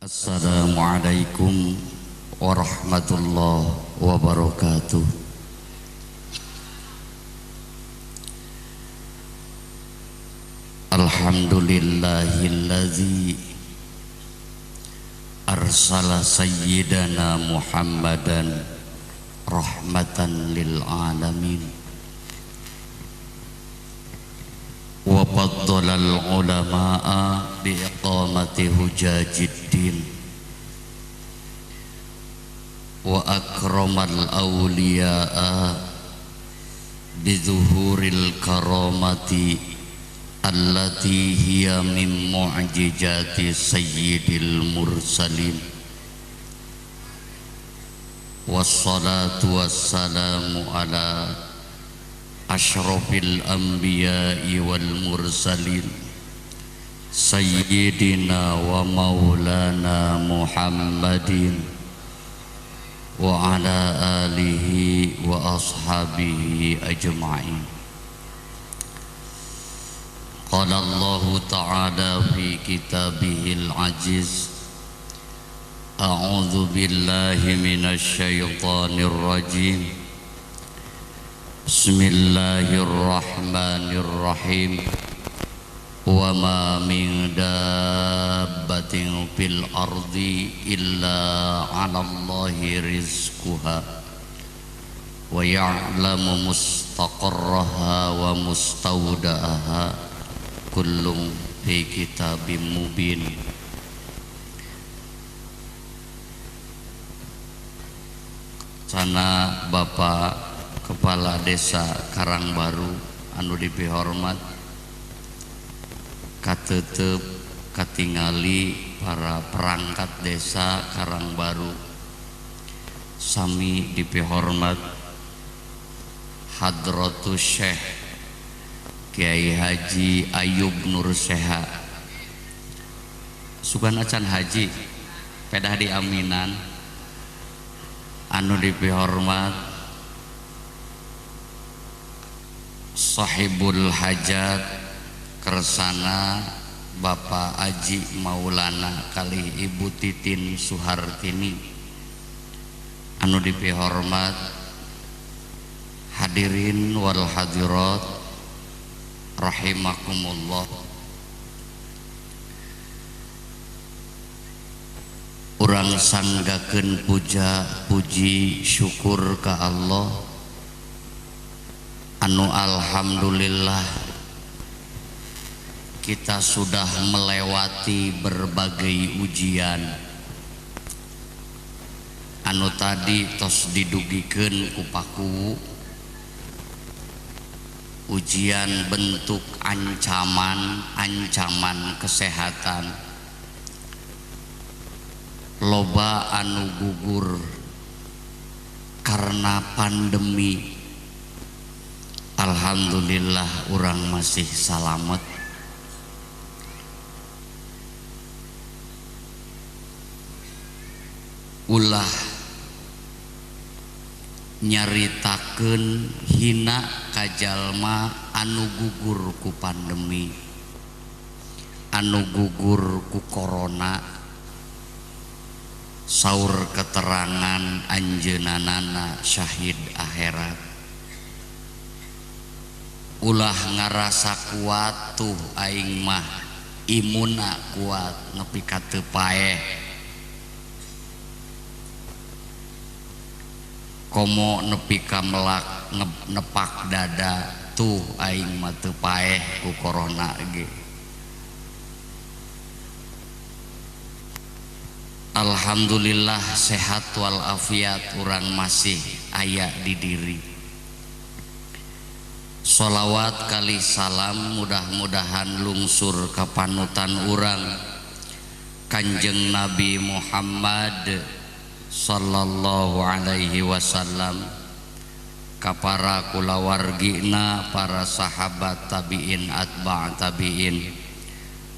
Assalamualaikum warahmatullahi wabarakatuh. Alhamdulillahillazi arsala sayyidana Muhammadan rahmatan lil alamin wa faddalal ulama'a biiqamati hujajiddin wa akramal awliya'a bizuhuril karamati allati hiya min mu'jizati sayyidil mursalin wassalatu wassalamu ala asyrafil anbiya'i wal mursalin sayyidina wa maulana Muhammadin wa ala alihi wa ashabihi ajma'in. Qala Allah ta'ala fi kitabihil aziz, a'udzu billahi minasy syaithanir rajim. Bismillahirrahmanirrahim. Wa ma min dabbatin fil ardi illa 'alallahi rizquha wa ya'lamu mustaqarraha wa mustawda'aha kullun fi kitabim mubin. Sana Bapak Kepala Desa Karangbaru anu dipihormat, katetep katingali para perangkat desa Karangbaru, sami dipihormat Hadratus Syekh Kiai Haji Ayub Nur Seha sugan acan haji pedah di Aminan, anu dipihormat Sahibul Hajat kersana Bapak Aji Maulana kali Ibu Titin Suhartini, anu dipihormat hadirin wal hadirat rahimakumullah. Urang sanggakeun puja puji syukur ka Allah anu alhamdulillah kita sudah melewati berbagai ujian anu tadi tos didugikeun ku paku, ujian bentuk ancaman kesehatan, loba anu gugur karena pandemi. Alhamdulillah urang masih salamet. Ulah nyaritakeun hina ka jalma anu gugur ku pandemi, anu gugur ku corona. Saur keterangan anjeunanana syahid akhirat. Ulah ngarasa kuat tuh aing mah imuna kuat nepi ka teu paeh, komo nepi ka melak nepak dada tuh aing mah teu paeh ku corona ge. Alhamdulillah sehat walafiat urang masih aya di diri. Sholawat kali salam mudah-mudahan lungsur ka panutan urang Kanjeng Nabi Muhammad sallallahu alaihi wasallam, ka para kulawargina, para sahabat tabiin atba' tabiin.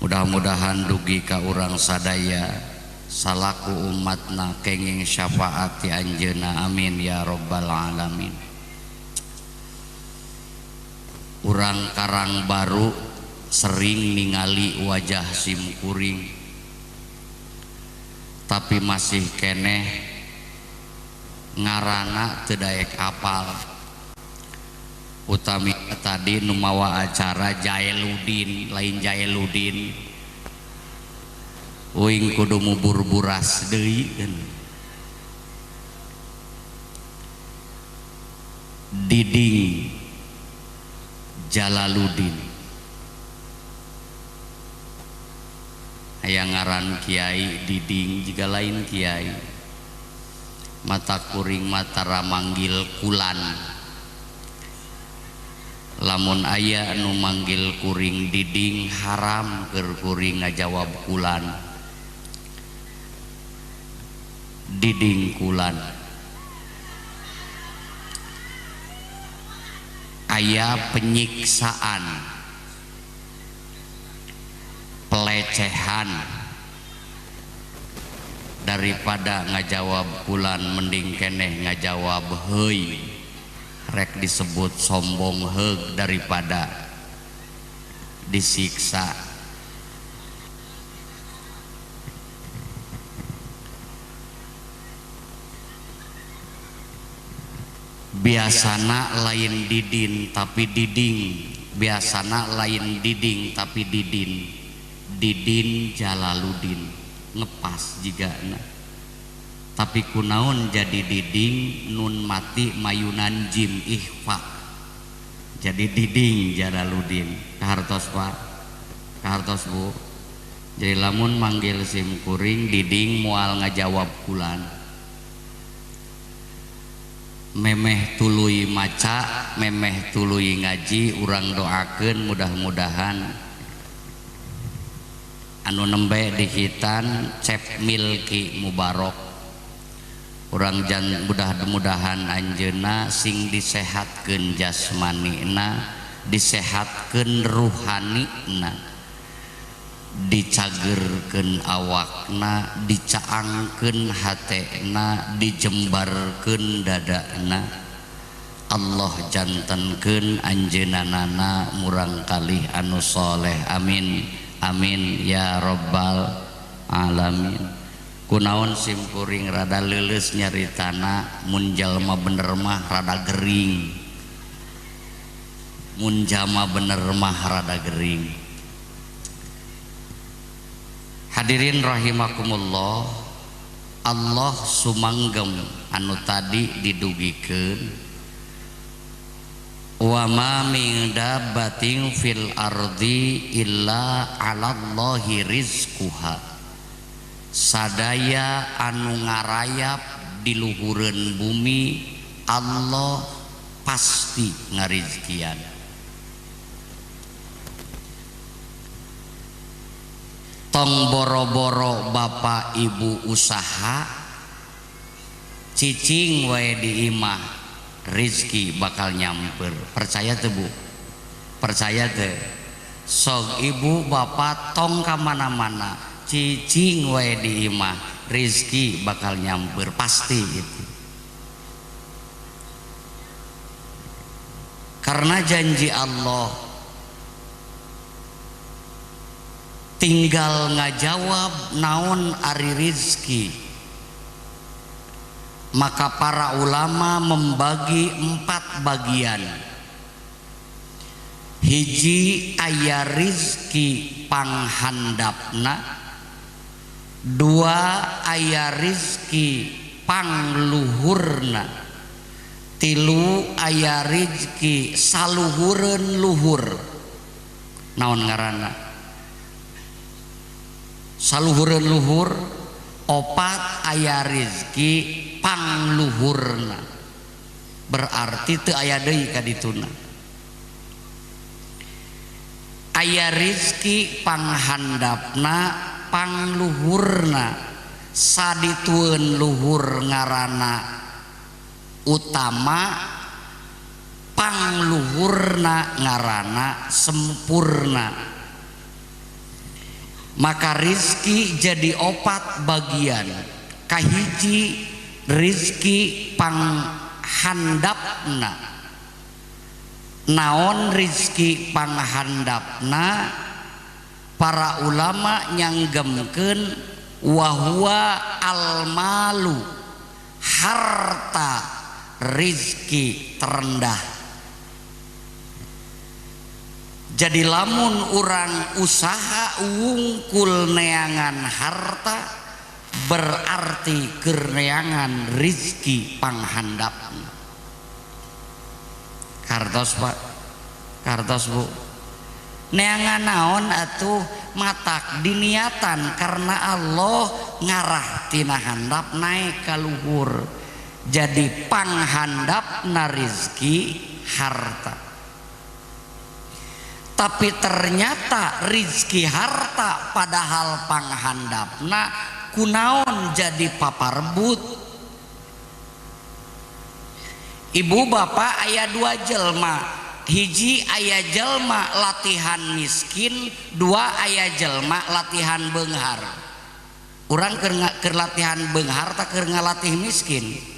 Mudah-mudahan dugi ka urang sadaya salaku umatna kenging syafaat ti anjeunna, amin ya rabbal alamin. Urang Karangbaru sering ningali wajah simkuring tapi masih keneh ngarana teu daek apal. Utami tadi nu mawa acara Jaeludin, lain Jaeludin. Uing kudu mubur buras deui kan. Diding Jalaluddin aya ngaran kiai Diding juga lain kiai. Mata kuring matara manggil kulan. Lamun aya nu manggil kuring Diding haram keur kuring ngajawab kulan. Diding kulan. Aya penyiksaan, pelecehan, daripada ngajawab kulan mending keneh ngajawab heuy. Rek disebut sombong heug daripada disiksa. Biasana lain didin tapi diding, biasana lain diding tapi didin. Didin Jalaluddin ngepas jigana. Tapi kunaon jadi diding nun mati mayunan jim ikhfa. Jadi diding Jalaluddin. Kahartos Pak, kahartos Bu. Jadi lamun manggil sim kuring diding moal ngajawab kulan. Memeh tuluy maca, memeh tuluy ngaji, urang doakeun mudah-mudahan anu nembe dihitan cep milki mubarok. Urang jan mudah-mudahan anjeunna sing disehatkeun jasmanina, disehatkeun ruhanina, dicagerkeun awakna, dicaangkeun hatena, dijembarkeun dadana. Allah jantenkeun anjeunanana murang kalih anu soleh. Amin amin ya rabbal alamin. Kunaon sim kuring rada leuleus nyaritana, mun jalma bener mah rada gering, mun jalma bener mah rada gering. Hadirin rahimakumullah, Allah sumanggem anu tadi didugikeun, wa ma min dabbatin fil ardi illa 'alallahi rizquha. Sadaya anu ngarayap di luhureun bumi Allah pasti ngarizkian. Tong boro-boro bapak ibu usaha cicing wae di imah rizki bakal nyamper. Percaya teu Bu? Percaya teu? Sok ibu bapak tong ka mana-mana cicing wae di imah rizki bakal nyamper, pasti itu. Karena janji Allah, tinggal ngajawab naon ari rizki. Maka para ulama membagi 4 bagian. Hiji aya rizki panghandapna, 2 aya rizki pangluhurna, 3 aya rizki saluhureun luhur. Naon ngaranna? Saluhureun luhur. 4 aya rizki pangluhurna, berarti teu aya deui ka dituna. Aya rizki panghandapna pangluhurna, saditueun luhur ngaranna utama, pangluhurna ngaranna sempurna. Maka rizki jadi 4 bagian. Kahiji rizki panghandapna. Naon rizki panghandapna? Para ulama nyanggemkeun Wahwa almalu harta rizki terendah. Jadi lamun urang usaha wungkul neangan harta berarti kerneangan rizki panghandap. Kartos Pak, kartos Bu. Neangan naon atuh matak diniatan karena Allah ngarah tina handap naik ka luhur. Jadi panghandap na rizki harta. Tapi ternyata rizki harta padahal panghandapna kunaon jadi paparebut. Ibu bapak aya dua jelma, hiji aya jelma latihan miskin, dua aya jelma latihan beunghar. Urang keur latihan beunghar tak keur ngalatih miskin.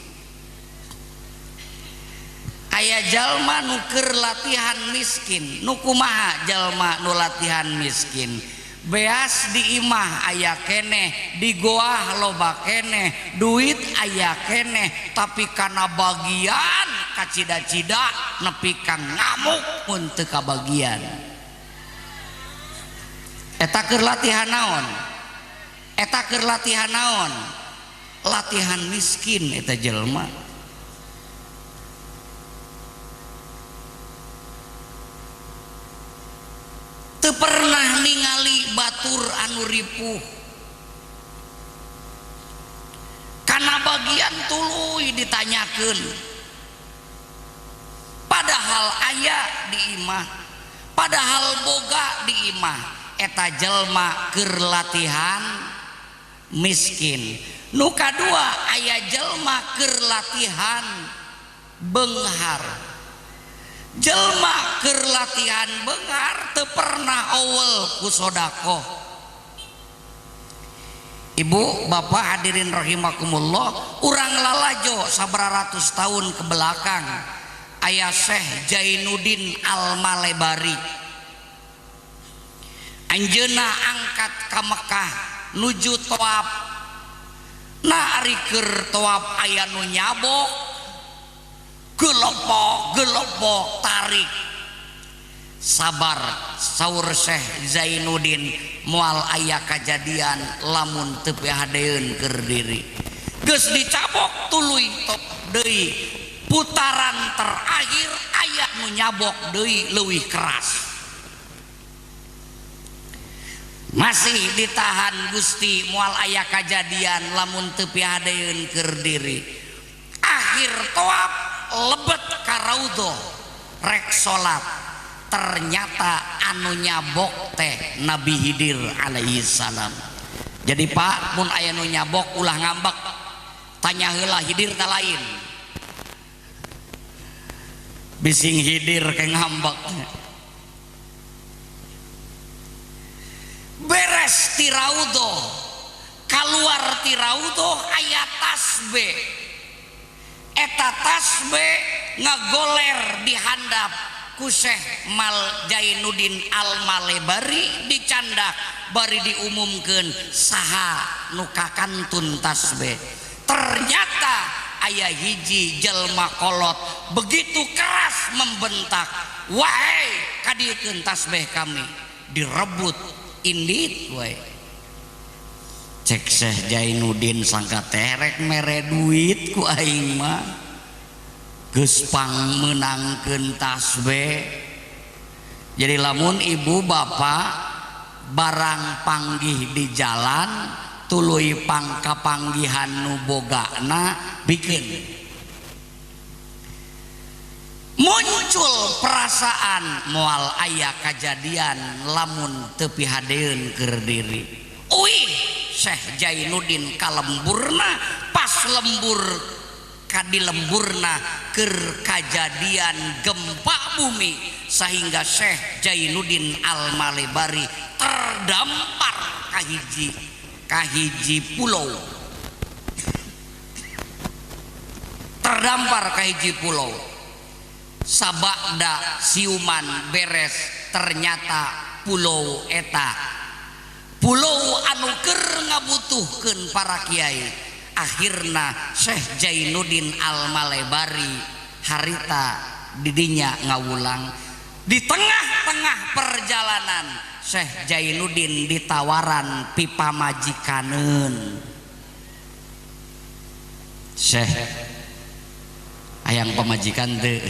Aya jalma nu keur latihan miskin, nu kumaha jalma nu latihan miskin? Beas di imah aya keneh, di goah loba keneh, duit aya keneh, tapi kana bagian kacida-cida nepi ka ngamuk mun teu kabagian. Eta keur latihan naon? Eta keur latihan naon? Latihan miskin eta jelma. Teu pernah ningali batur anu ripuh karena bagian tuluy ditanyakeun, padahal aya di imah, padahal boga di imah. Eta jelma keur latihan miskin. Nu kadua aya jelma keur latihan beunghar. Jelma keur latihan beunghar teu pernah eueul ku sodaqoh. Ibu bapak hadirin rahimakumullah, urang lalajo sabaratus tahun ke belakang aya Syekh Jainuddin Al-Malebari. Anjeunna angkat ka Mekah nuju tawaf. Nah ari keur tawaf aya nu nyabok, gelopok tarik. Sabar saur Syekh Zainuddin, moal aya kajadian lamun teu pihadeun keur diri. Geus dicabok tuluy top deui. Putaran terakhir aya nu nyabok deui leuwih keras. Masih ditahan Gusti moal aya kajadian lamun teu pihadeun keur diri. Akhir tawaf lebet ka raudhah rek salat, ternyata anu nyabok teh Nabi Khidir alaihi salam. Jadi Pak mun aya nu nyabok ulah ngambek, tanya heula Khidir ta lain. Bising Khidir ke ngambek. Beres ti raudhah, kaluar ti raudhah aya tasbih. Eta tasbih ngagoler di handap ku Syekh Jainuddin Al-Malebari dicandak bari diumumkeun saha nu kakantun tasbih. Ternyata aya hiji jelma kolot begitu keras membentak, "Wahai kadiekeun tasbih kami!" Direbut indit we. Cek Syekh Jainuddin sangka terek mere duit ku aing mah geus pangmeunangkeun tasbih. Jadi lamun ibu bapak barang panggih di jalan tuluy pangkapanggihan nu bogana bikin muncul perasaan moal aya kajadian lamun teu pihadeun keur diri. Uih Syekh Jainuddin kalemburna pas lembur kadi lemburna keur kajadian gempa bumi sehingga Syekh Jainuddin Al-Malebari terdampar kahiji pulau, terdampar kahiji pulau. Sabada siuman beres ternyata pulau eta pulau anu keur ngabutuhkeun para kiai. Akhirna Syekh Jainuddin Al-Malebari harita didinya ngawulang. Di tengah-tengah perjalanan Syekh Jainuddin ditawaran pipa majikaneun. Syekh hayang pamajikan teu.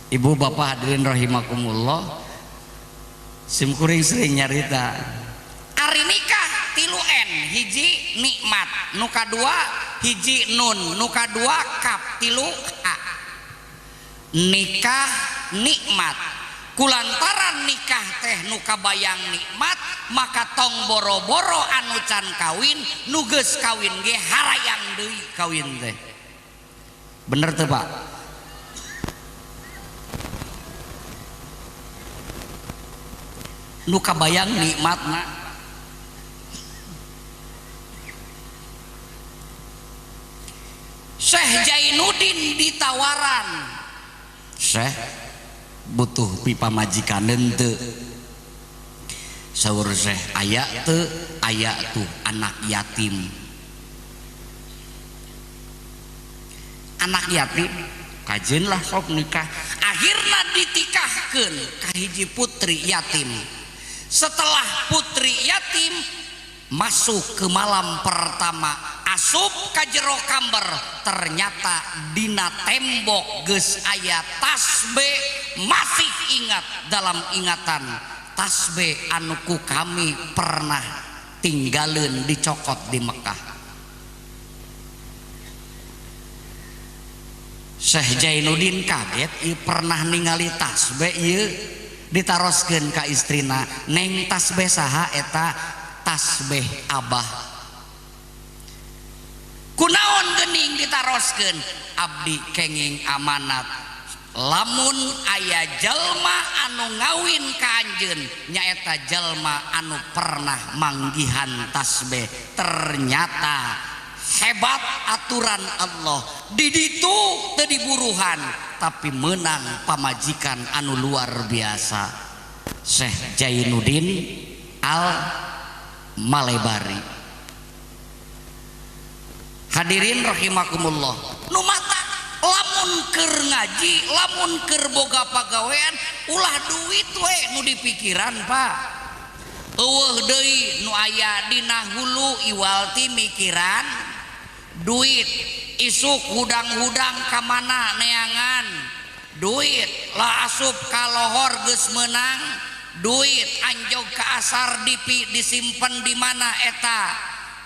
Ibu bapak hadirin rahimakumullah, simkuring sering nyarita ari nikah 3 N, hiji nikmat, nu kadua hiji nun, nu kadua kap, 3 A. Nikah nikmat, kulantaran nikah teh nu kabayang nikmat, maka tong boro-boro anu can kawin, nu geus kawin ge harayang deui kawin teh. Bener teu Pak? Nu kabayang nikmatna. Syekh Jainuddin ditawaran, Syekh butuh pipa majikaneun teu? Saur Syekh aya teu? Aya tuh anak yatim. Anak yatim kajeun lah sok nikah. Akhirna ditikahkeun ka hiji putri yatim. Setelah putri yatim masuk ke malam pertama, asup ka jero kamber, ternyata dina tembok geus aya tasbih. Masih ingat dalam ingatan tasbih anu ku kami pernah tinggalin dicokot di Mekah. Syekh Jainuddin kaget, ieu pernah ningali tasbih ieu. Ditaroskeun ka istrina, neng tasbih saha eta? Tasbih abah. Kunaon geuning ditaroskeun? Abdi kenging amanat, lamun aya jalma anu ngawin ka anjeun nyaeta jalma anu pernah manggihan tasbih. Ternyata hebat aturan Allah, di ditu teu diburuhan tapi menang pamajikan anu luar biasa. Syekh Jainuddin Al-Malebari. Hadirin rahimakumullah, nu mata lamun keur ngaji, lamun keur boga pagawean, ulah duit we nu dipikiran Pak. Eueuh deui nu aya dina hulu iwal ti mikiran duit. Isuk hudang-hudang ka mana neangan duit, lah asup ka lohor geus meunang duit, anjog ka asar disimpen di mana eta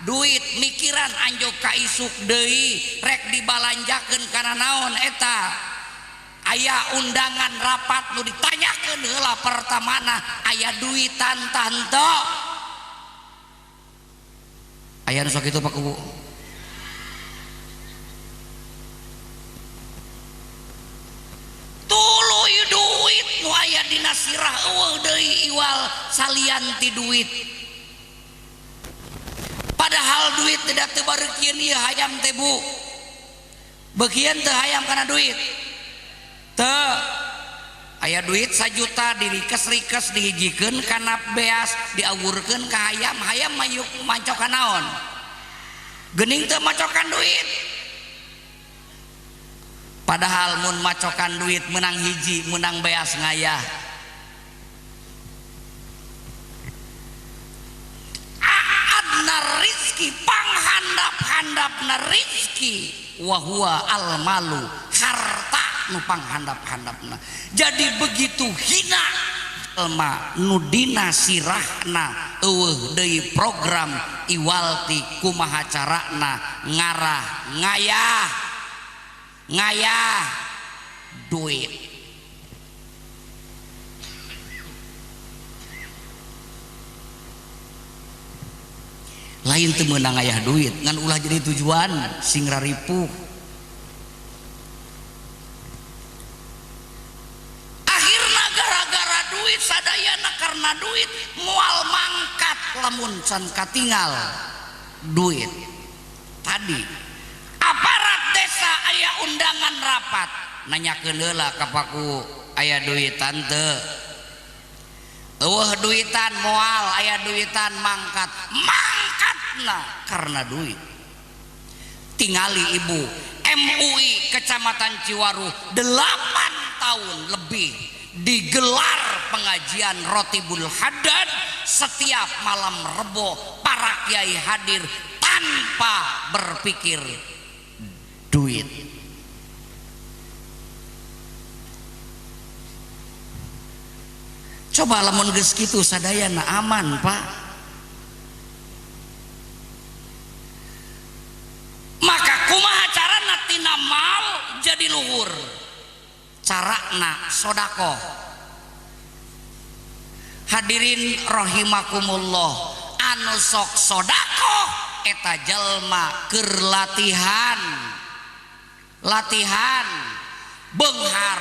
duit, mikiran anjog ka isuk deui rek dibalanjakeun kana naon eta. Aya undangan rapat nu ditanyakeun heula pertamana, aya duitan tante? Aya nu sok kitu Pak Kubu? Tuluy duit nu aya dina sirah eueuh deui iwal salian ti duit. Padahal duit tidak teu bareukieun ieu hayam teh Bu. Begieun teu hayam kana duit. Teu. Aya duit 1 juta dirikes-rikes dihijikeun kana beas diawurkeun ka hayam, hayam mayuk mancokan naon? Geuning teu macokan duit. Padahal mun macokan duit menang hiji, menang beas ngayah. Adna rizki, panghandap-handapna rizki, wahua al-malu, harta nu panghandap-handapna. Jadi begitu hina alma nudina sirahna eueuh deui program iwalti kumaha carana ngarah ngayah duit. Lain teu meunang ngayah duit ngan ulah jadi tujuan sing raripuh. Akhirna gara-gara duit sadayana karena duit moal mangkat lamun can katingal duit. Tadi aparat desa aya undangan rapat, nanyakeun heula ka Paku aya duit tante. duitan moal aya duitan mangkatna karena duit. Tingali ibu MUI Kecamatan Ciwaru 8 tahun lebih digelar pengajian Rotibul Haddad. Setiap malam Rebo para kiai hadir tanpa berpikir duit. Coba lamun geus kitu sadayana aman Pak. Maka kumaha carana tina mal jadi luhur? Carana sodakoh. Hadirin rahimakumullah, anu sok sodakoh eta jalma keur latihan beunghar.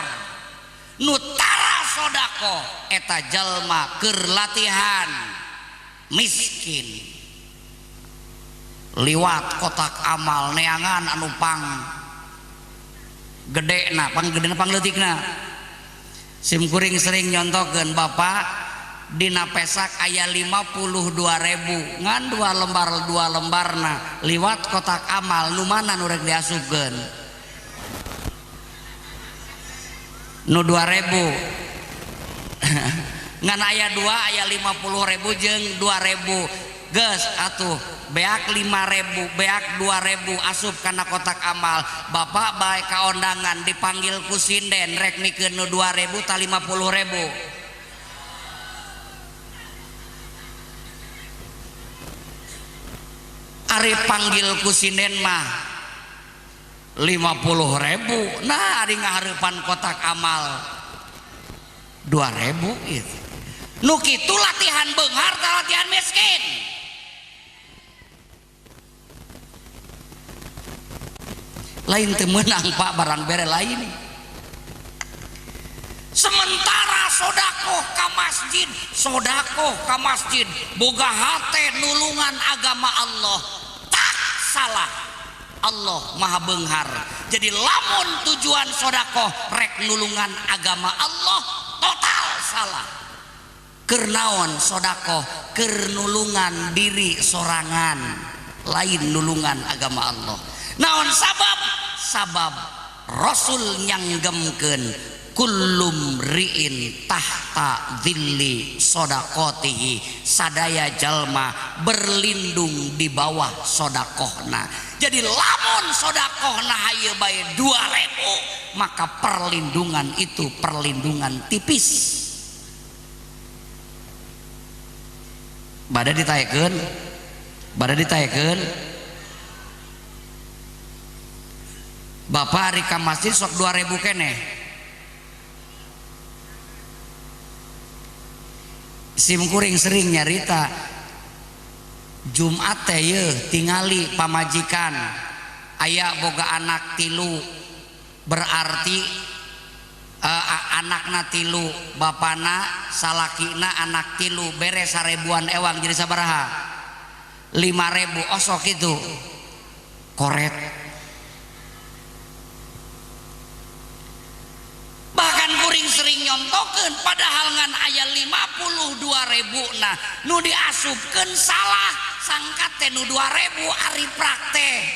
Nu tara sodakoh eta jalma keur latihan miskin. Liwat kotak amal neangan anu pang gedena pang leutikna. Sim kuring sering nyontokeun Bapak dina pesak aya 52.000 ngan 2 lembarna liwat kotak amal nu mana nu rek diasupkeun? Nu 2.000 ngan aya 2 aya 50.000 jeung 2.000 geus atuh beak 5.000 beak 2.000 asup kana kotak amal. Bapak bae kaondangan dipanggil ku sinden rek mikeun nu 2.000 ta 50.000. Ari panggil ku sinden mah 50.000. Nah ari ngahareupan kotak amal 2.000 itu. Nu kitu latihan beunghar ta latihan miskin? Lain teu meunang Pak barang bere lain. Sementara sodakoh ka masjid boga hate nulungan agama Allah tak salah. Allah maha beunghar. Jadi lamun tujuan sodakoh rek nulungan agama Allah total salah. Keur naon sodakoh? Keur nulungan diri sorangan, lain nulungan agama Allah. Naon sabab Rasul nyanggemkeun kullum ri'in tahta dhilli sodakotihi, sadaya jalma berlindung di bawah sodakohna. Jadi lamun sodakohna haye bae 2.000 maka perlindungan itu perlindungan tipis. Bada ditayekeun Bapak ari ka masjid sok 2.000 keneh. Sim kuring sering nyarita Jumat teh yeuh tingali pamajikan aya boga anak 3 berarti anakna 3 bapana salakina anak 3 beres 1.000-an ewang jadi sabaraha 5.000 osok itu koret. Bahkan kuring sering nyontokeun padahal ngan aya 52.000 nah nu diasupkeun salah sangkat teh nu 2.000 ari praktek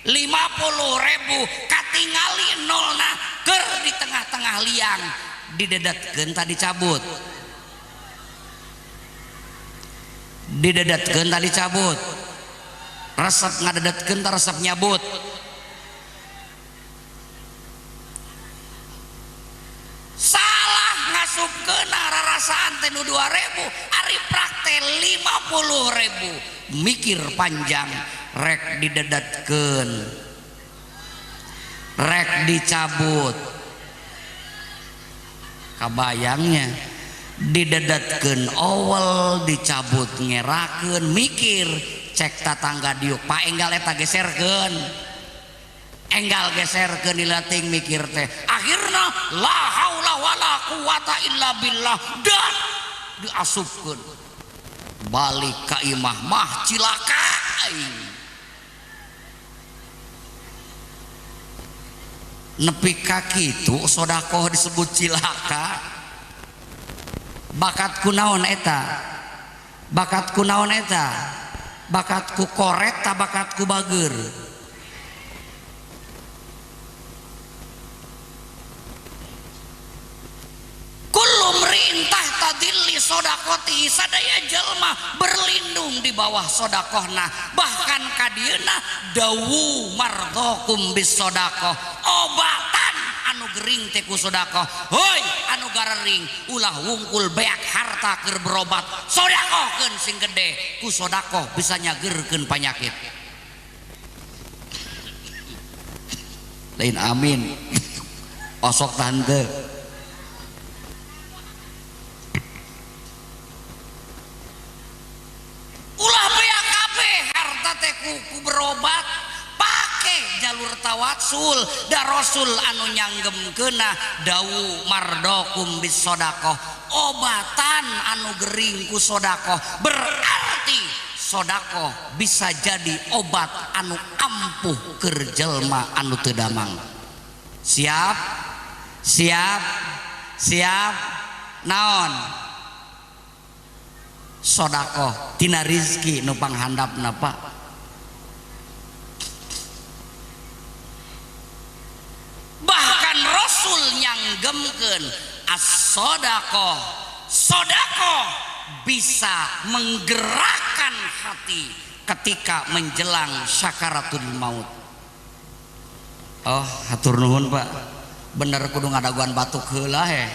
50.000 katingali nolna keur di tengah-tengah liang didedatkeun tadi cabut resep ngadedatkeun ta resep nyabut. Salah ngasupkeun rarasaan teh nu 2.000 ari praktek 50.000 mikir panjang rek didedatkeun rek dicabut kabayangnya didedatkeun awal dicabut ngerakeun mikir cek tatangga diuk Pak enggal eta geserkeun enggal geserkeun dilating mikir teh akhirna la haula wala quwata illa billah dan diasupkeun balik ka imah mah cilaka aing nepi ka kitu sodakoh disebut cilaka bakatku naon eta, bakatku naon eta, bakatku koret ta bakatku bager. Kullu mri'in tahta dhilli sodaqatihi, sadaya jelma berlindung di bawah sodakohna. Bahkan kadieuna dawu mardhakum bis sodaqah, obatan anu gering teh ku sodakoh. Hoi anu garering ulah wungkul beak harta keur berobat, sodakohkeun sing gede, ku sodakoh bisa nyageurkeun panyakit. Lain amin osok tante. Ulah beak kabeh harta teh ku berobat, pake jalur tawassul da Rasul anu nyanggemkeunna dawu mardokum bis sodaqah, obatan anu gering ku sodakoh. Berarti sodakoh bisa jadi obat anu ampuh keur jelma anu teu damang. Siap siap siap naon sodakoh tina rizki nu panghandapna Pak. Bahkan Rasul nyanggemkeun as-sodakoh, sodakoh bisa menggerakkan hati ketika menjelang syakaratul maut. Oh hatur nuhun Pak, bener kudu ngadaguan batuk heula he.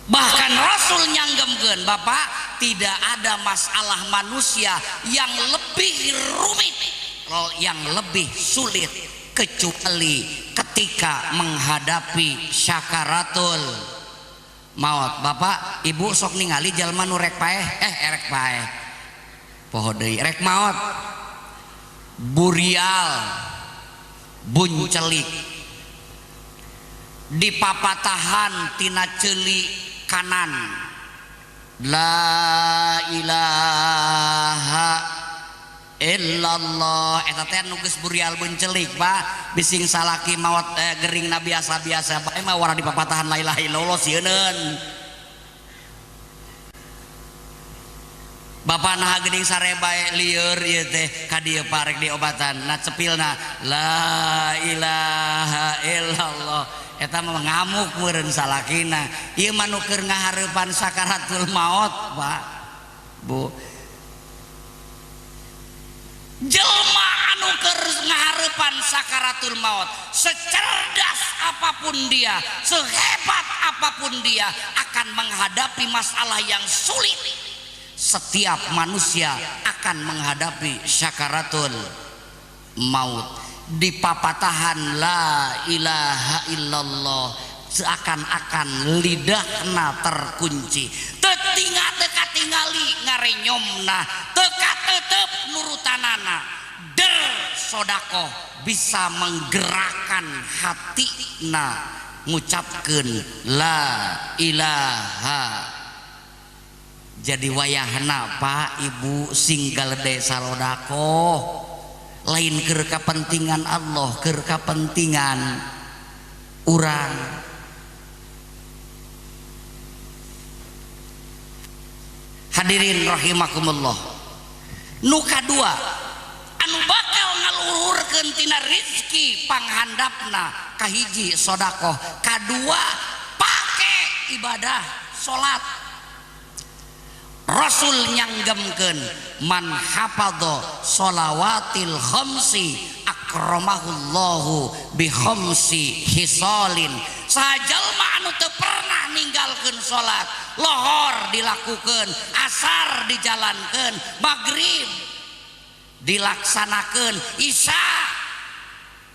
Bahkan Rasul nyanggemkeun Bapak, tidak ada masalah manusia yang lebih rumit, yang lebih sulit kecuali ketika menghadapi syakaratul maut. Bapak Ibu sok ningali jalma nu rek paeh rek paeh poho deui rek maot, burial buncelik di papatahan tina ceuli kanan, la ilaha illallah. Eta teh nu geus burial buncelik Pak, bising salaki maot geringna biasa-biasa Pak, mah wara di papatahan la ilaha illallah sieun. Bapak nah geuning sarebae lieur ieu teh ka dieu Pak rek diobatan. Nah cepilna la ilaha illallah. Eta mah ngamuk meureun salakina. Ieu mah nu keur ngahareupan sakaratul maut Pak Bu. Jelma anu keur ngahareupan sakaratul maut, secerdas apapun dia, sehebat apapun dia, akan menghadapi masalah yang sulit. Setiap manusia akan menghadapi sakaratul maut. Di papatahan la ilaha illallah seakan-akan lidahna terkunci, teka tingali ngarenyomna, teka tetep nurutanana. Der sodakoh bisa menggerakkan hatina ngucapkeun la ilaha. Jadi wayahna Pak Ibu singgal desa sodakoh lain keur kepentingan Allah, keur kepentingan urang. Hadirin rahimakumullah, nu kadua anu bakal ngaluhurkeun tina rizki panghandapna kahiji sodakoh, kadua pake ibadah salat. Rasul nyanggemkeun man hafadha sholawatil khamsi akramahullahu bi khamsi hisalin. Sajalma anu teu pernah ninggalkeun salat, lohor dilakukeun, asar dijalankeun, maghrib dilaksanakeun, isya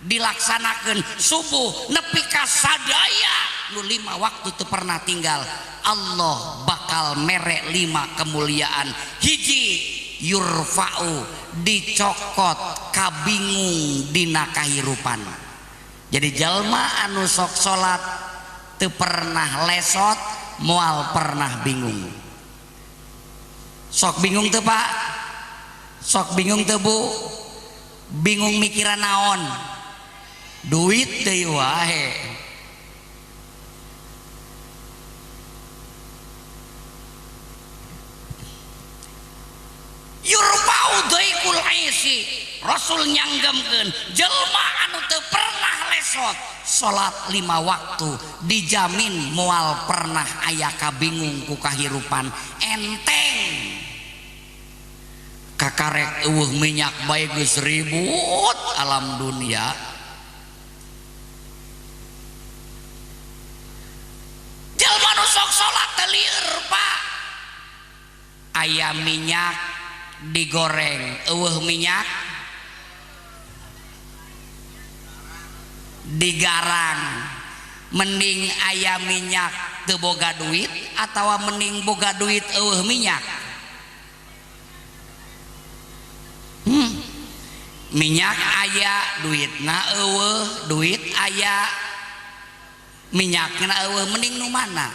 dilaksanakeun, subuh nepi ka sadaya nu 5 waktu teu pernah tinggal, Allah bakal mere 5 kemuliaan. Hiji yurfa'u, dicokot kabingung dina kahirupan. Jadi jalma anu sok salat teu pernah lesot moal pernah bingung. Sok bingung teu Pak? Sok bingung teu Bu? Bingung mikiran naon? Duit deui wae. Yurfa'u daikul aisi, Rasul nyanggemkeun jelma anu teu pernah lesot salat 5 waktu dijamin moal pernah aya kabingung ku kahirupan enteng. Kakarek eueuh minyak bae geus ribut alam dunia. Jelma nu sok salat teh lieur Pak. Aya minyak digoreng, eueuh minyak digarang. Mending aya minyak teu boga duit atawa mending boga duit eueuh minyak? Minyak aya duitna eueuh, duit aya minyakna eueuh, mending nu mana?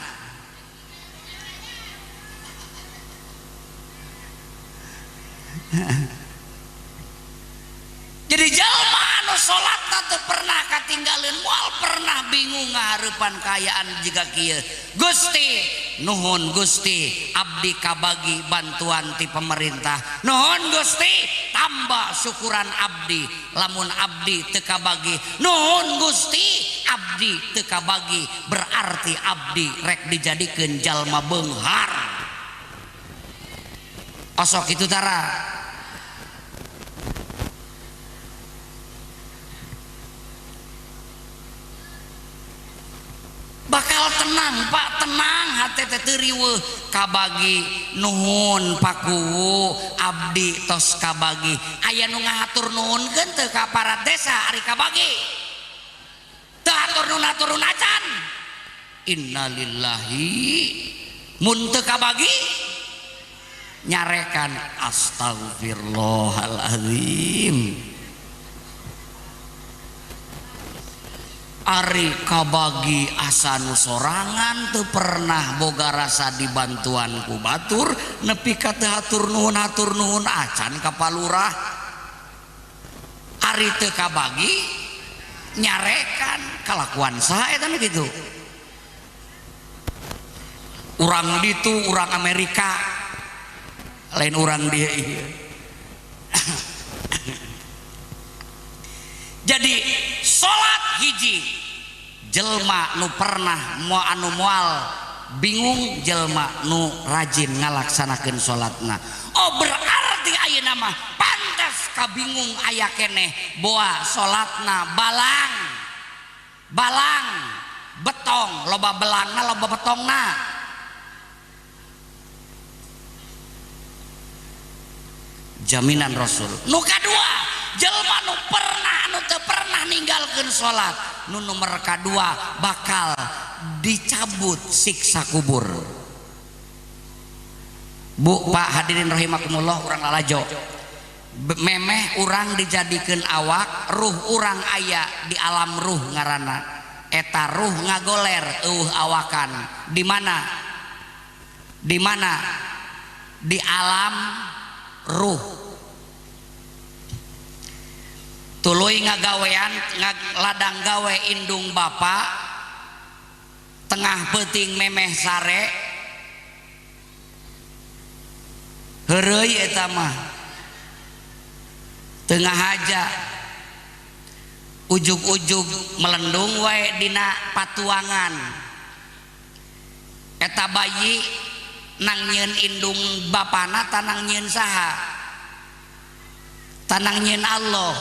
Jadi jalma anu salatna teu pernah katinggalin moal pernah bingung ngahareupan kaayaan jiga kieu. Gusti nuhun Gusti abdi kabagi bantuan ti pemerintah. Nuhun Gusti tambah syukuran abdi. Lamun abdi teu kabagi nuhun Gusti abdi teu kabagi, berarti abdi rek dijadikeun jalma beunghar. Osok itu tara. Bakal tenang Pak, tenang hati teh teu riweuh. Kabagi nuhun pakuwu abdi tos kabagi. Aya nu ngahatur nuhunkeun teu ka aparat desa ari kabagi? Teu hatur nuhun haturun acan. Innalillahi. Mun teu kabagi nyarekan astagfirullahaladzim. Ari kabagi asa nu sorangan teu pernah boga rasa dibantuan ku batur nepi ka teu hatur nuhun acan ka palurah. Ari teu kabagi nyarekan kalakuan saha eta kitu. Urang ditu urang Amerika lain urang dia. Jadi salat hiji jelma nu pernah anu moal bingung, jelma nu rajin ngalaksanakeun salatna. Oh berarti ayeuna mah pantes kabingung aya keneh boa salatna balang betong, loba belangna loba betongna. Jaminan Rasul. Nu kadua jelma nu teu pernah ninggalkeun salat, nu nomor kadua bakal dicabut siksa kubur. Bu Pak hadirin rahimakumullah, urang lalajo memeh urang dijadikeun awak, ruh urang aya di alam ruh ngaranna. Eta ruh ngagoler awakan di mana? Di mana? Di alam ruh. Tuluy ngagawean ladang gawe indung bapa, tengah peuting memeh sare, heureuy eta mah tengah haja ujug-ujug melendung wae dina patuangan. Eta bayi nang nyieun indung bapana tanang nyieun saha? Tanang nyieun Allah.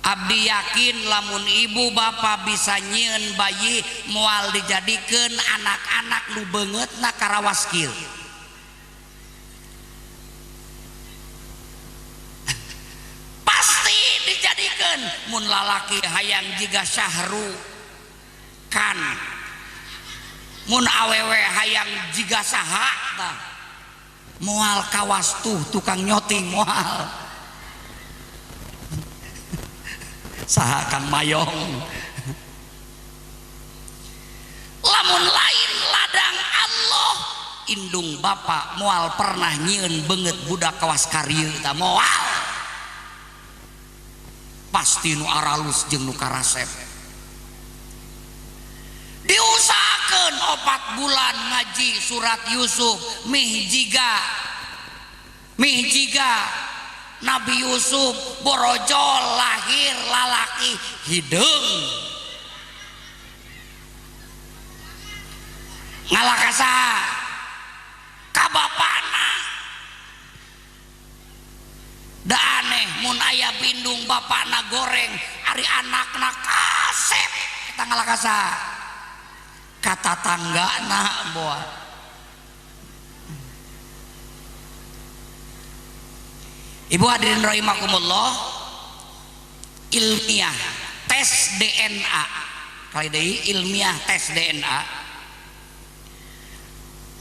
Abdi yakin lamun ibu bapa bisa nyieun bayi moal dijadikeun anak-anak nu beungeutna karawas kieu. Pasti dijadikeun. Mun lalaki hayang jiga Syahru kan, mun awewe hayang jiga saha tah moal kawas tuh tukang nyoting moal saha Kang Mayong. lamun lain ladang Allah indung bapak moal pernah nyieun beungeut budak kawas karya eta moal pasti nu aralus jeung nu karasep. Diusahakeun 4 bulan ngaji surat Yusuf mih jiga Nabi Yusuf borojol lahir lalaki hideung ngalakasa ka bapana da aneh mun aya bindung bapana goreng ari anakna kasep eta ngalakasa kata tanggana boa. Ibu hadirin rahimakumullah, ilmiah tes DNA kali deui ilmiah tes DNA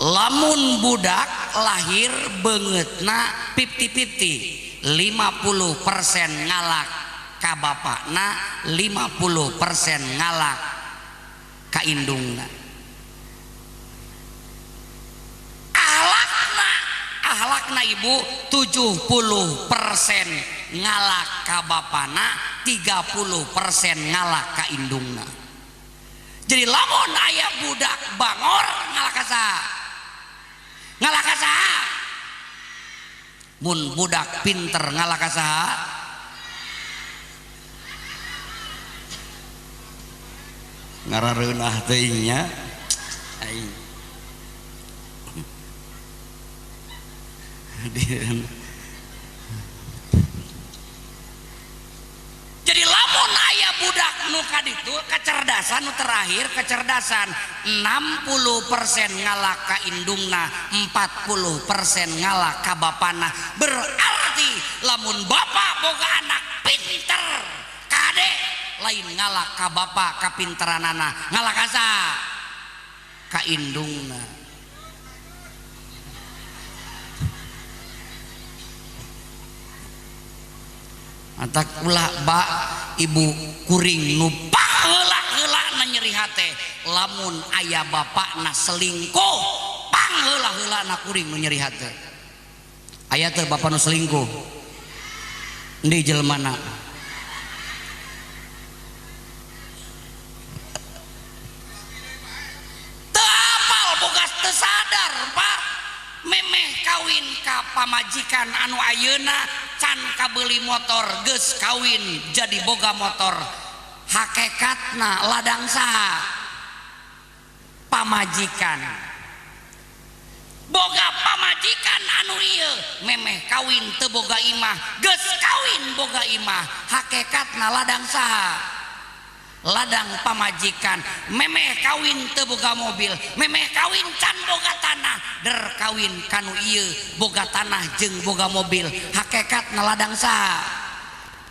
lamun budak lahir beungeutna 50-50 50% ngalak ka bapakna 50% ngalak ka indungna. Ahlakna ibu 70% ngalak ka bapana 30% ngalak ka indungna. Jadi lamun aya budak bangor ngalak ka saha? Ngalak ka saha? Mun budak pinter ngalak ka saha? Ngarareunah teuing nya aing. Jadi lamun aya budak nu kaditu kecerdasan nu terakhir kecerdasan 60% ngalak ka indungna 40% ngalak ka bapana. Berarti lamun bapak boga anak pinter kade lain ngalak ka bapak ka pinteranana ngalak ka saha? Ka indungna. Antak ulah ba ibu kuring nu pangheula-heula na nyeri hate lamun aya bapakna selingkuh pangheula-heula na kuring nu nyeri hate. Aya teu bapa nu selingkuh endi jelmana? Teu apal boga teu sadar Pak memeh kawin ka pamajikan anu ayeuna can kabeli motor geus kawin jadi boga motor hakekatna ladang saha? Pamajikan boga pamajikan anu ieu memeh kawin teu boga imah geus kawin boga imah hakekatna ladang saha? Ladang pamajikan. Memeh kawin teu boga mobil memeh kawin can boga tanah der kawin kanu ieu boga tanah jeung boga mobil hakekatna ladang saha?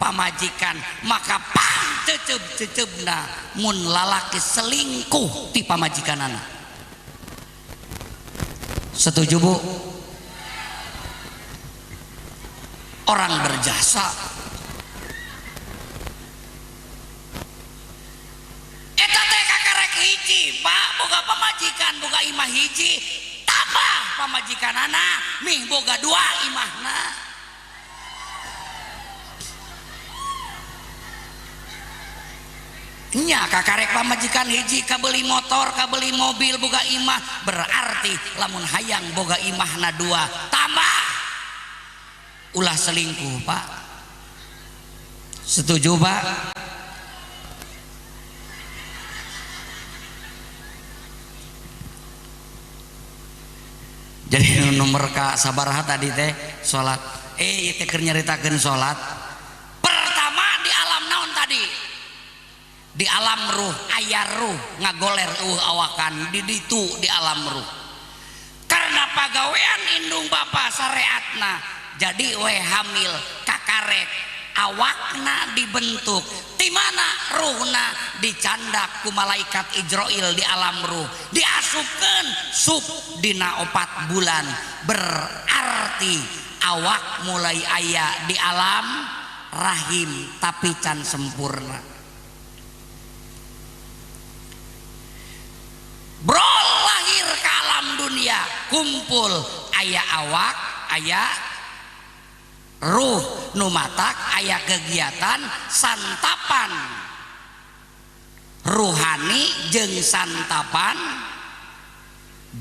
Pamajikan. Maka panteceb-cecebna mun lalaki selingkuh ti pamajikanana. Setuju Bu? Orang berjasa hiji Pak boga pamajikan boga imah hiji tambah pamajikanana mih boga 2 imahna. Nya kakarek pamajikan hiji kabeli motor kabeli mobil boga imah berarti lamun hayang boga imahna 2 tambah ulah selingkuh Pak. Setuju Pak? Jadi nomor ka sabaraha tadi teh salat teh keur nyaritakeun salat pertama di alam naon tadi? Di alam ruh aya ruh ngagoler awakan di ditu di alam ruh karena pagawean indung bapa syariatna jadi we hamil kakarek awakna dibentuk di mana ruhna dicandak ku malaikat Ijroil di alam ruh diasupkeun sup dina 4 bulan berarti awak mulai aya di alam rahim tapi can sempurna. aya kumpul, aya awak, aya ruh nu matak, aya kegiatan santapan ruhani jeung santapan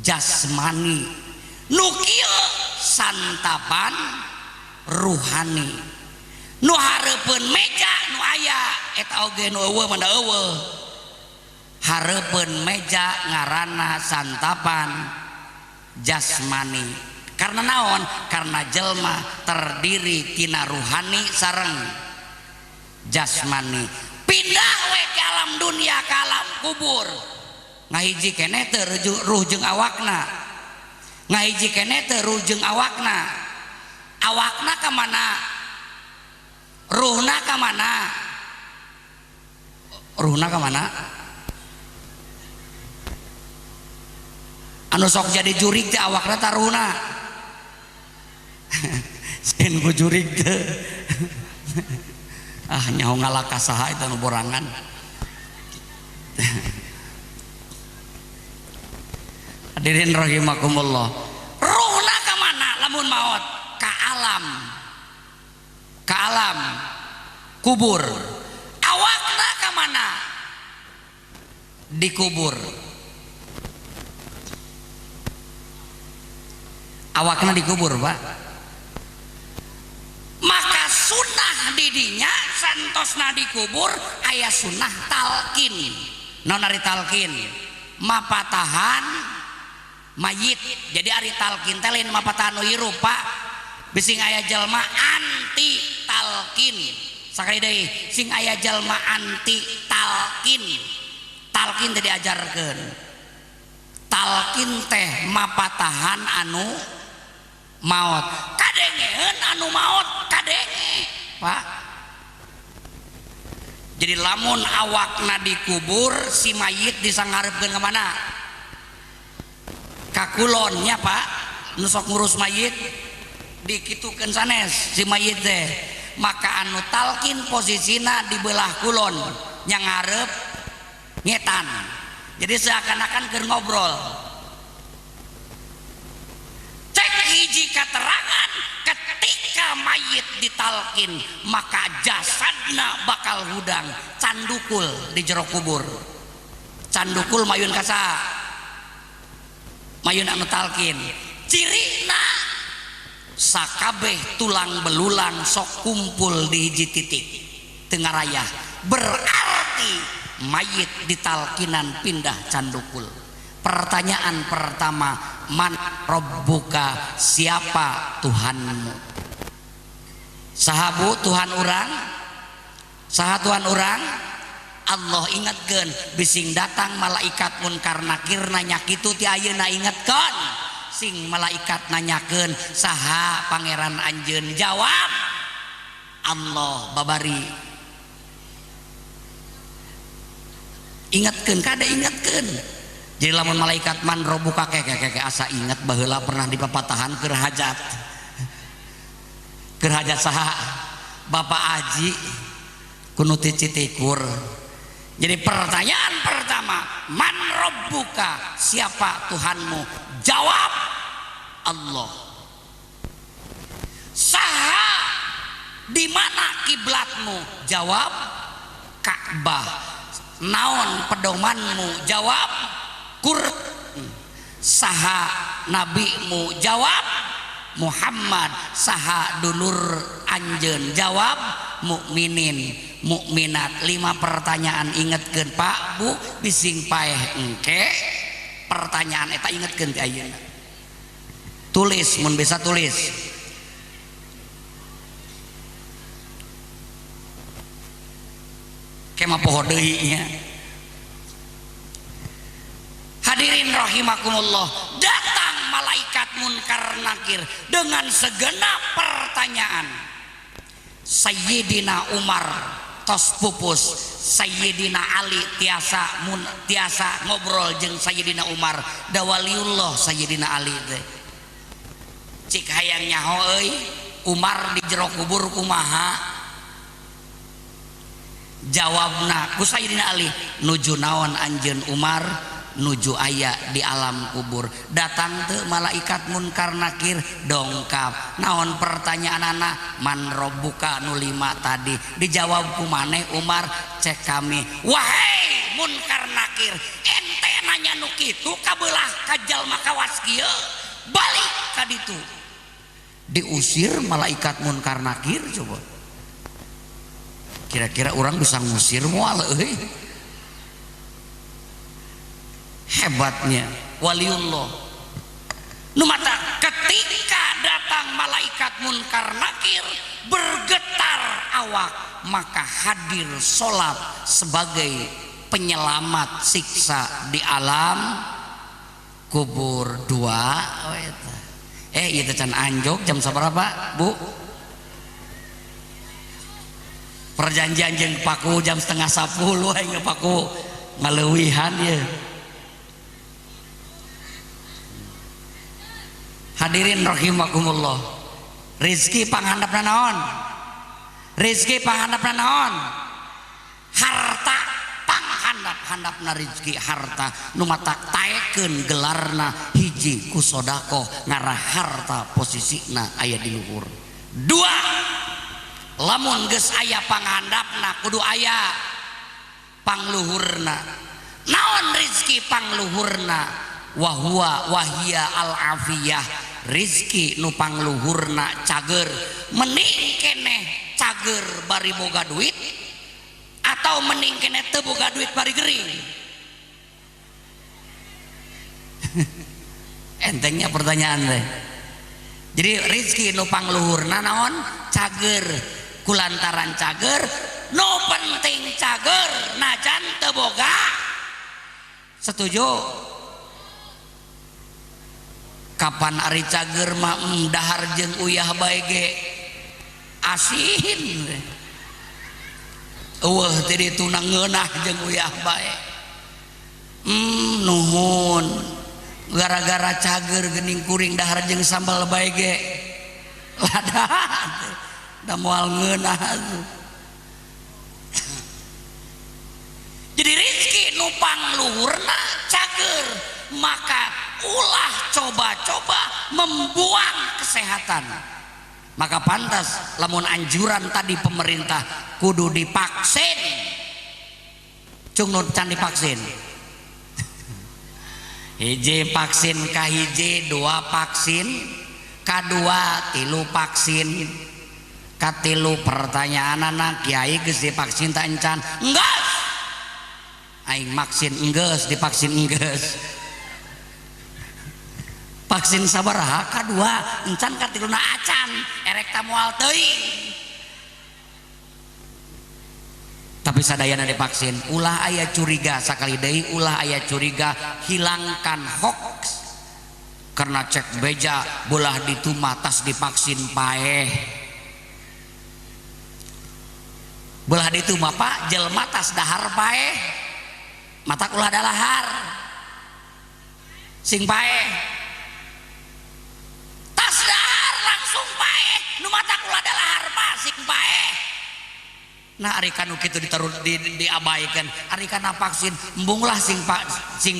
jasmani. Nu kieu santapan ruhani, nu hareupeun meja nu aya eta oge nu eueuh manda eueuh. Hareupeun meja ngaranna santapan jasmani. Karena naon? Karena jelma terdiri tina ruhani sareng jasmani. Pindah we ke alam dunia, ke alam kubur, ngahiji keneh teu ruh jeung awakna, ngahiji keneh teu ruh jeung awakna. Awakna ka mana? Ruhna ka mana? Ruhna ka mana? Anu sok jadi jurig teh awakna ta ruhna? Sen ku jurig teh. Nyaho ngalaka saha eta nu borangan. Hadirin rahimakumullah. Ruhna ka mana lamun maot? Ka alam. Ka alam kubur. Awakna ka mana? Dikubur. Awakna dikubur, Pak. Maka sunnah didinya santosna dikubur aya sunnah talqin. Naon ari talqin? Mapatahan mayit. Jadi ari talqin teh lain mapatahan nu hirup, Pak. Bising aya jelma anti talqin. Sakali deui sing aya jelma anti talqin. Talqin teh diajarkeun. Talqin teh mapatahan anu maot. Kadengeun anu maot kadenge, Pak. Jadi lamun awakna dikubur, si mayit disangarepkeun ka mana? Ka kulonnya, Pak. Nu sok ngurus mayit dikitukeun sanes si mayit teh. Maka anu talqin posisina di belah kulon, nya ngarep ngetan. Jadi seakan-akan keur ngobrol. Hiji keterangan ketika mayit ditalkin maka jasadna bakal hudang candukul di jero kubur. Candukul mayun kasa mayun anu talkin cirina sakabeh tulang belulang sok kumpul di hiji titik tengah raya, berarti mayit ditalkinan pindah candukul. Pertanyaan pertama, man rabbuka, siapa Tuhanmu? Sahabu Tuhan urang? Saha Tuhan urang? Allah ingatkeun bising datang malaikat munkar nakir nanya kitu ti ayeuna ingatkeun. Sing malaikat nanyakeun saha pangeran anjeun? Jawab Allah babari. Ingatkeun kada ingatkeun. Jadi lamun malaikat man robuka keke asa ingat baheula pernah dipapatahan keur hajat. Keur hajat saha? Bapak Aji kuno Citikur. Jadi pertanyaan pertama, man robbuka, siapa Tuhanmu? Jawab Allah. Saha di mana kiblatmu? Jawab Ka'bah. Naon pedomanmu? Jawab Quran. Saha nabimu? Jawab Muhammad. Saha dulur anjeun? Jawab mukminin mukminat. 5 pertanyaan ingetkeun Pak Bu bising paeh engke pertanyaan eta ingetkeun ti ayeuna. Tulis mun bisa tulis. Kema poho deui nya. Hadirin rahimakumullah, datang malaikat munkar nakir dengan segenap pertanyaan. Sayyidina Umar tos pupus, Sayyidina Ali tiasa ngobrol jeung Sayyidina Umar, da waliullah Sayyidina Ali teh. Cik hayang nyaho euy, Umar di jero kubur kumaha? Jawabna ku Sayyidina Ali, nuju naon anjeun Umar? nuju aya di alam kubur. Datang teu malaikat munkar nakir dongkap. Naon pertanyaan anak? Man robbuka nu 5 tadi. Dijawab ku maneh Umar, cek kami. Wahai munkar nakir, ente nanya nu kitu kabelah ka jalma kawas kieu. Balik ka ditu. Diusir malaikat munkar nakir. Coba kira-kira orang bisa ngusir moal euy. Hebatnya waliullah. Nu mata ketika datang malaikat munkar nakir bergetar awak, maka hadir sholat sebagai penyelamat siksa di alam kubur. 2 itu can anjok jam sabarapa Bu? Perjanjian jeung paku jam 9:30 aing paku ngaleuwihan ya. Hadirin rahimakumullah. Rizki panghandapna naon? Rizki panghandapna naon? Harta panghandap-handapna rizki harta. Nu matak taekeun gelarna hiji ku sodaqoh ngarah harta posisina aya di luhur. 2, lamun geus aya panghandapna kudu aya pangluhurna. Naon rizki pangluhurna? Wahia al afiyah, rizki nu pangluhurna cager. Mending keneh cager bari boga duit atau mending keneh teu boga duit bari gering? Entengnya pertanyaan teh. Jadi rizki nu pangluhurna naon? Cager. Kulantaran cager nu penting cager najan teu boga. Setuju? Kapan ari cager mah dahar jeung uyah bae ge asin. Eueuh teh ditu ngeunah jeung uyah bae. Nuhun. Gara-gara cager geuning kuring dahar jeung sambal bae ge ladat. Da moal ngeunah. Jadi rezeki nu pangluhurna cager, maka ulah coba-coba membuang kesehatan. Maka pantas lamun anjuran tadi pemerintah kudu divaksin. Cung nu can divaksin. Hiji vaksin kahiji, 2 vaksin, kadua 3 vaksin. Katilu pertanyaan anak kiai geus divaksin tak encan? Enggeus. Aing vaksin enggeus, divaksin enggeus. Vaksin sabaraha? Kadua, encan katiluna acan, erek tamual teuing. Tapi sadayana divaksin, ulah aya curiga sakali deui, ulah aya curiga, hilangkan hoax. Karena cek beja bolah ditu mah tas divaksin paeh. Bolah ditu mah Pak jelema tas dahar paeh. Mata ulah dalahar. Sing paeh. Langsung paeh nu mata kula dalahar pasing paeh. Nah ari kanu kitu ditaruh diabaikan, ari kana vaksin embunglah sing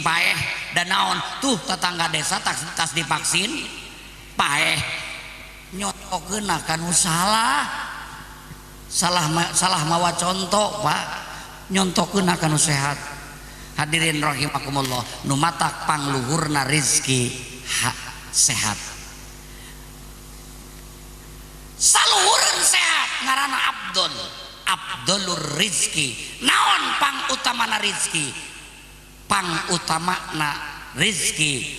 paeh dan naon tuh tetangga desa tas divaksin paeh nyotokeun kanu salah mawa contoh Pak, nyontokeun kanu sehat. Hadirin rahimakumullah, nu matak pangluhurna rizki sehat. Saluhureun sehat ngaranna Abdulur rizki. Naon pang utamana rizki? Pang utamana rizki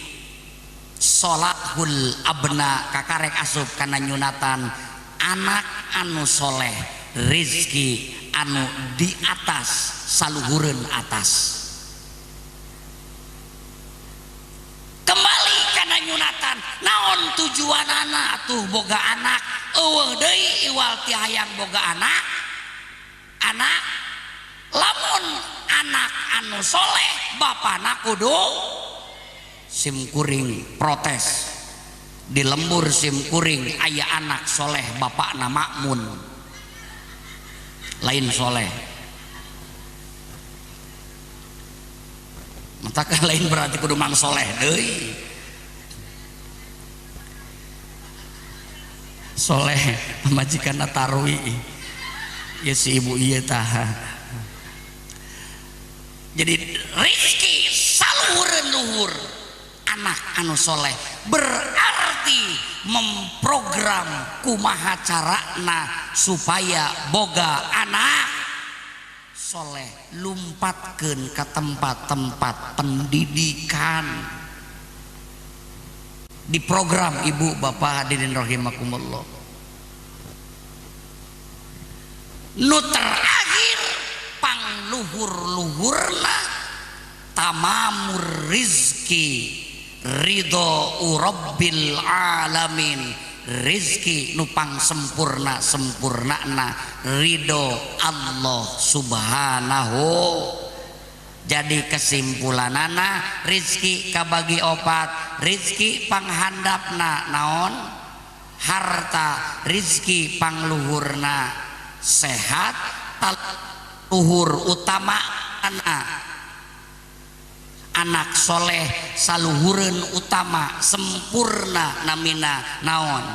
sholahul abna, kakarek asup kana nyunatan anak anu soleh. Rizki anu di atas, saluhureun atas. Kembali kana nyunatan, naon tujuanana atuh boga anak? Eueuh deui iwal ti hayang boga anak. Lamun anak anu soleh bapana kudu simkuring protes. Di lembur simkuring aya anak soleh bapakna makmun lain soleh. tak lain berarti kudu mang soleh deui. Soleh pamajikanna Tarwi ya si ibu ieu tah. Jadi rezeki saluhureun luhur anak anu soleh berarti memprogram kumaha carana supaya boga anak soleh lumpatkeun ka tempat-tempat pendidikan. Di program ibu bapak hadirin rahimakumullah. Nu terakhir pangluhur-luhurna tamamur rizki ridho rabbil alamin, rizki nupang sempurna sempurnana ridho Allah subhanahu. Jadi kesimpulanana rizki kabagi opat, rizki panghandapna naon harta, rizki pangluhurna sehat, luhur utama anak soleh saluhureun utama sempurna namina naon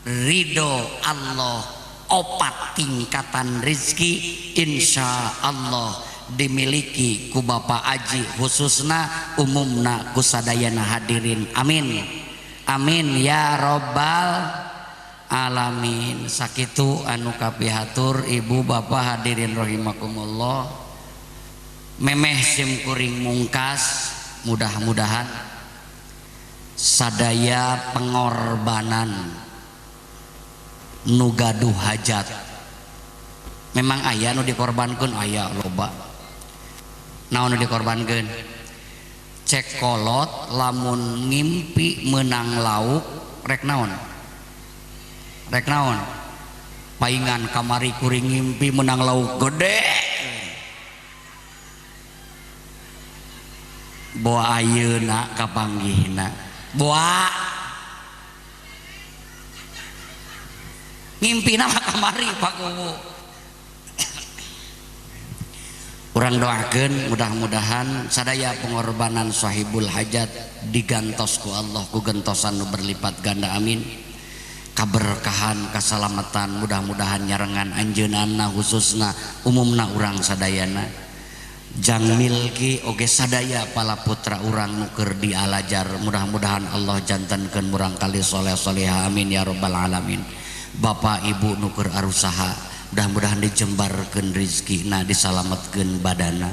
ridho Allah. Opat tingkatan rizki insya Allah dimiliki ku Bapak Aji khususna umumna ku sadayana hadirin, amin amin ya robbal alamin. Sakitu anu kapihatur ibu bapak hadirin rahimakumullah. Memeh sim kuring mungkas mudah-mudahan sadaya pengorbanan nu gaduh hajat memang aya nu dikorbankeun, aya loba. Naon nu dikorbankeun? Cek kolot lamun ngimpi menang lauk rek naon? Rek naon? Paingan kamari kuring ngimpi menang lauk gede. Boa ayeuna kapanggihna. Boa ngimpina mah kamari Pak Kubu. Urang doakeun mudah-mudahan sadaya pengorbanan sahibul hajat digantos ku Allah ku gentosan nu berlipat ganda, amin. Kaberkahan kasalamatan mudah-mudahan nyarengan anjeunana khususna umumna urang sadayana. Jang milki oge sadaya pala putra urang nu keur dialajar, mudah-mudahan Allah jantenkeun urang kali soleh soleha, amin ya rabbal alamin. Bapak ibu nu keur arusaha mudah-mudahan dijembarkeun rizkina, disalametkeun badana.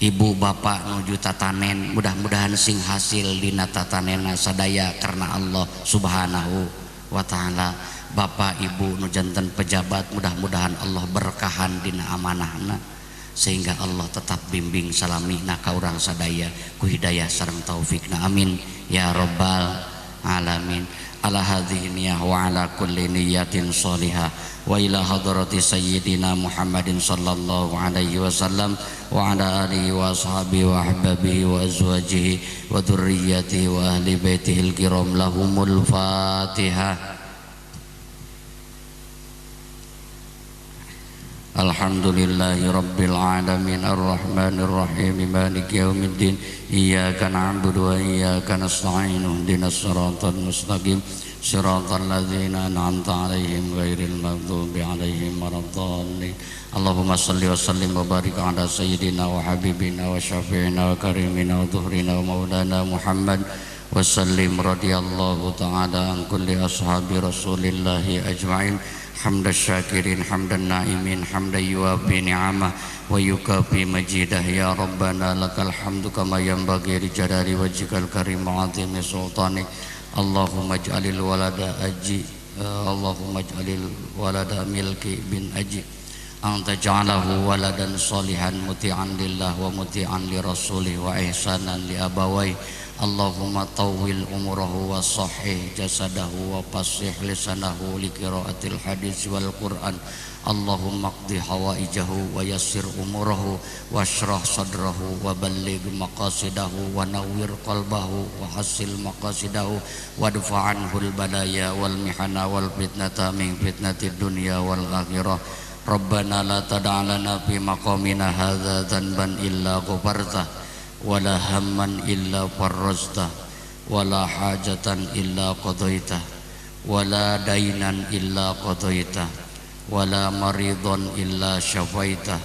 Ibu bapak nuju tatanen mudah-mudahan sing hasil dina tatanena sadaya karena Allah subhanahu wa ta'ala. Bapak ibu nu janten pejabat mudah-mudahan Allah berkahan dina amanahna sehingga Allah tetap bimbing salamihna ka urang sadaya ku hidayah sareng taufikna, amin ya rabbal alamin. Ala hadhihi niyah wa ala kulli niyatin shalihah wa ila hadrati sayyidina Muhammadin sallallahu alaihi wasallam wa ala alihi wa ashabihi wa ahbabihi wa azwajihi wa dhurriyyatihi wa ahli baitihil kiram lahumul fatihah. Alhamdulillahi rabbil alamin arrahmanir rahim maliki yaumiddin iyyaka na'budu wa iyyaka nasta'in ihdinas siratal mustaqim siratal ladzina an'amta 'alaihim ghairil maghdubi 'alaihim waladdallin. Allahumma shalli wa sallim wa barik ala sayyidina wa habibina wa syafi'ina wa karimina wa dhuhrina wa maulana Muhammad wa sallim radhiyallahu ta'ala an kulli ashabi rasulillahi ajma'in. Hamdan syakirin, hamdan na'imin, hamdan yuwafi ni'amah wa yukafi majidah. Ya Rabbana lakal hamdu kama yanbaghi li jalali wajhikal karim wa 'azimi sultanik. Allahumma ij'alil walada aji, Allahumma ij'alil walada milki bin aji, anta ja'alahu waladan salihan muti'an lillah wa muti'an li rasulih wa ihsanan li abawai. Allahumma tawwil umurahu wa sahih jasadahu wa fasih lisanahu li qiraatil hadis wal Qur'an. Allahumma qdi hawaijahu wa yassir umurahu wa shrah sadrahu wa balligh maqasidahu wa nawwir qalbahu wa hasil maqasidahu wa dfa' anhul balaya wal mihana wal fitnata min fitnatid dunya wal akhirah. Rabbana la tad'a lana fi maqamina hadza dhanban illa ghafartah ولا هما إلا فرجته ولا حاجة إلا قضيته ولا دينا إلا قضيته ولا مريضا إلا شفيته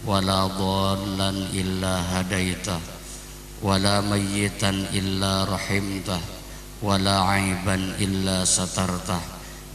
ولا ضالا إلا هديته ولا ميتا إلا رحمته ولا عيبا إلا سترته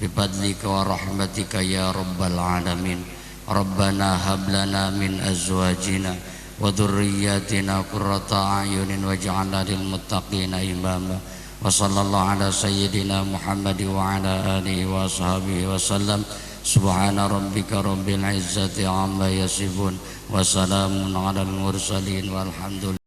بفضلك ورحمتك يا رب العالمين. ربنا هب لنا من أزواجنا وذرياتنا قرة أعين واجعلنا للمتقين إماما. وصلى الله على سيدنا محمد وعلى آله وصحبه وسلم. سبحان ربك رب العزة عما يصفون وسلام على المرسلين والحمد لله.